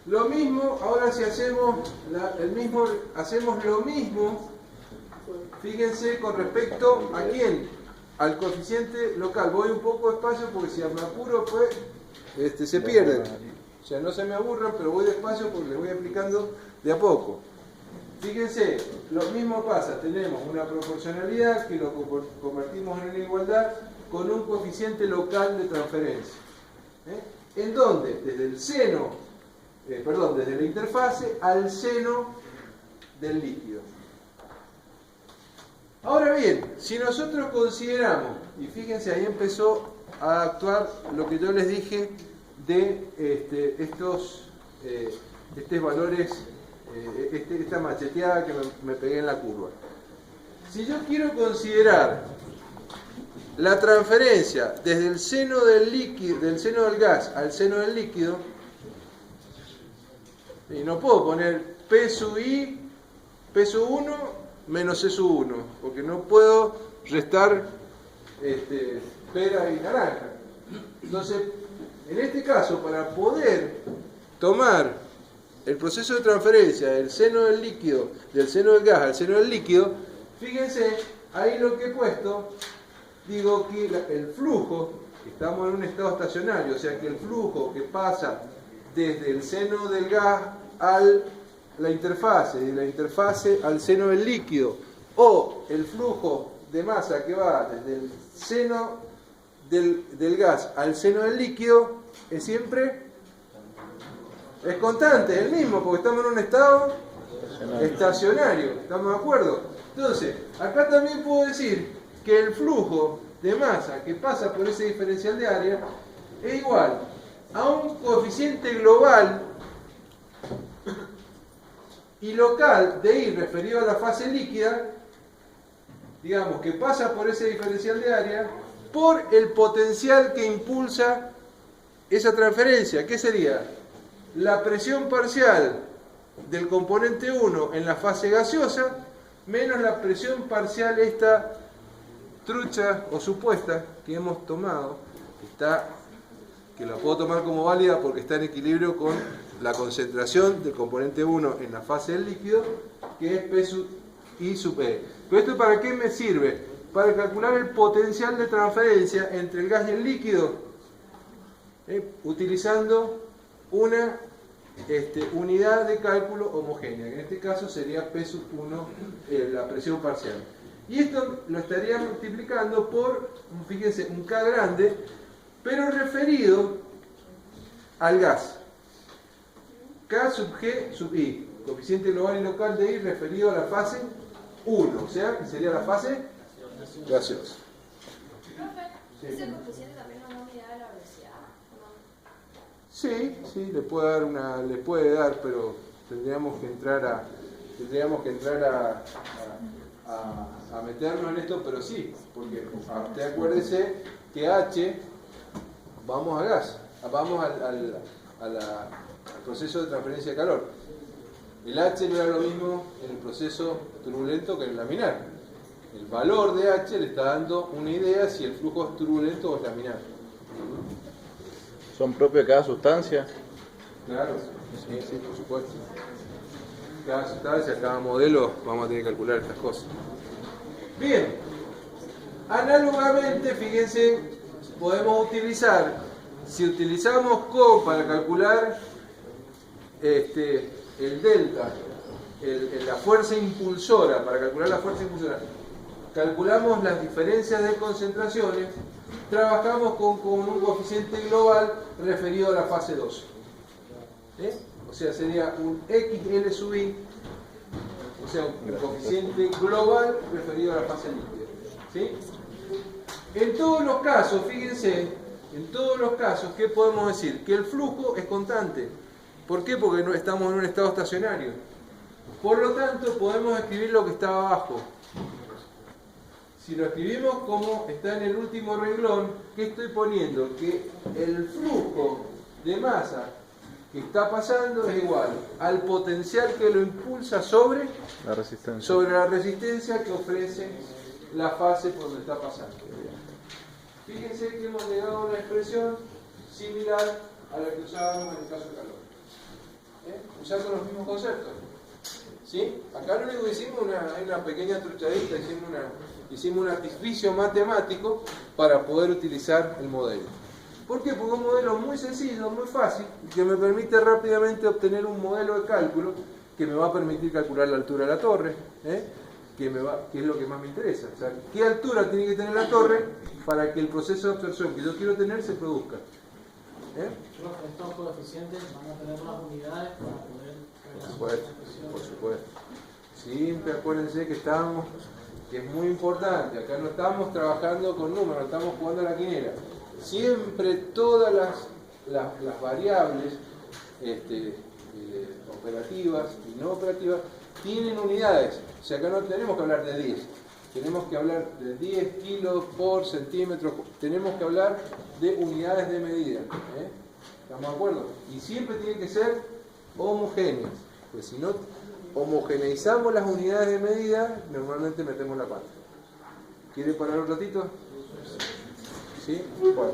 Lo mismo, ahora si hacemos hacemos lo mismo, fíjense, con respecto a quién, al coeficiente local. Voy un poco despacio porque si me apuro pues se pierden. O sea, no se me aburran, pero voy despacio porque les voy explicando de a poco. Fíjense, lo mismo pasa, tenemos una proporcionalidad que lo convertimos en una igualdad con un coeficiente local de transferencia. ¿En dónde? Desde el seno, desde la interfase al seno del líquido. Ahora bien, si nosotros consideramos, y fíjense, ahí empezó a actuar lo que yo les dije de estos valores, esta macheteada que me pegué en la curva. Si yo quiero considerar la transferencia desde el seno del líquido, del seno del gas al seno del líquido, y no puedo poner P sub I, P sub 1 menos C sub 1, porque no puedo restar pera y naranja. Entonces, en este caso, para poder tomar el proceso de transferencia del seno del líquido, del seno del gas al seno del líquido, fíjense, ahí lo que he puesto, digo que el flujo, estamos en un estado estacionario, o sea que el flujo que pasa desde el seno del gas a la interfase, de la interfase al seno del líquido, o el flujo de masa que va desde el seno del gas al seno del líquido, es constante, es el mismo, porque estamos en un estado estacionario, ¿estamos de acuerdo? Entonces, acá también puedo decir que el flujo de masa que pasa por ese diferencial de área es igual a un coeficiente global y local de I referido a la fase líquida, digamos, que pasa por ese diferencial de área, por el potencial que impulsa esa transferencia. ¿Qué sería? La presión parcial del componente 1 en la fase gaseosa menos la presión parcial esta trucha o supuesta que hemos tomado, que la puedo tomar como válida porque está en equilibrio con la concentración del componente 1 en la fase del líquido, que es P sub I sub E. ¿Pero esto para qué me sirve? Para calcular el potencial de transferencia entre el gas y el líquido, utilizando una unidad de cálculo homogénea, que en este caso sería P sub 1, la presión parcial. Y esto lo estaría multiplicando por, fíjense, un K grande, pero referido al gas. K sub G sub I, coeficiente global y local de I referido a la fase 1, o sea, que sería la fase gaseosa. ¿Ese coeficiente también es una unidad de la velocidad? Sí, le puede dar, pero tendríamos que entrar a meternos en esto, pero sí, porque usted acuérdese que H, vamos a gas, vamos al proceso de transferencia de calor. El H no era lo mismo en el proceso turbulento que en el laminar. El valor de H le está dando una idea si el flujo es turbulento o es laminar. ¿Son propios de cada sustancia? Claro, sí, por supuesto. Cada sustancia, cada modelo, vamos a tener que calcular estas cosas. Bien, análogamente, fíjense, podemos utilizar, si utilizamos CO para calcular el delta, la fuerza impulsora, para calcular la fuerza impulsora, calculamos las diferencias de concentraciones, trabajamos con un coeficiente global referido a la fase 2. O sea, sería un XL sub I, o sea, un coeficiente global referido a la fase líquida. ¿Sí? En todos los casos, fíjense, en todos los casos, ¿qué podemos decir? Que el flujo es constante. ¿Por qué? Porque no estamos en un estado estacionario. Por lo tanto, podemos escribir lo que estaba abajo. Si lo escribimos como está en el último renglón, ¿qué estoy poniendo? Que el flujo de masa que está pasando es igual al potencial que lo impulsa sobre la resistencia que ofrece la fase por donde está pasando. Fíjense que hemos llegado a una expresión similar a la que usábamos en el caso de calor. usando los mismos conceptos. ¿Sí? Acá lo único que hicimos hay una pequeña truchadita, hicimos un artificio matemático para poder utilizar el modelo. ¿Por qué? Porque es un modelo muy sencillo, muy fácil, que me permite rápidamente obtener un modelo de cálculo que me va a permitir calcular la altura de la torre, que es lo que más me interesa. O sea, ¿qué altura tiene que tener la torre para que el proceso de absorción que yo quiero tener se produzca? Estos coeficientes van a tener las unidades para poder... Por supuesto. Siempre acuérdense que es muy importante, acá no estamos trabajando con números, estamos jugando a la quiniela. Siempre todas las variables operativas y no operativas tienen unidades. O sea, acá no tenemos que hablar de 10, tenemos que hablar de 10 kilos por centímetro, tenemos que hablar de unidades de medida. ¿Estamos de acuerdo? Y siempre tiene que ser homogéneas, pues si no homogeneizamos las unidades de medida, normalmente metemos la pata. ¿Quiere parar un ratito? ¿Sí? Bueno.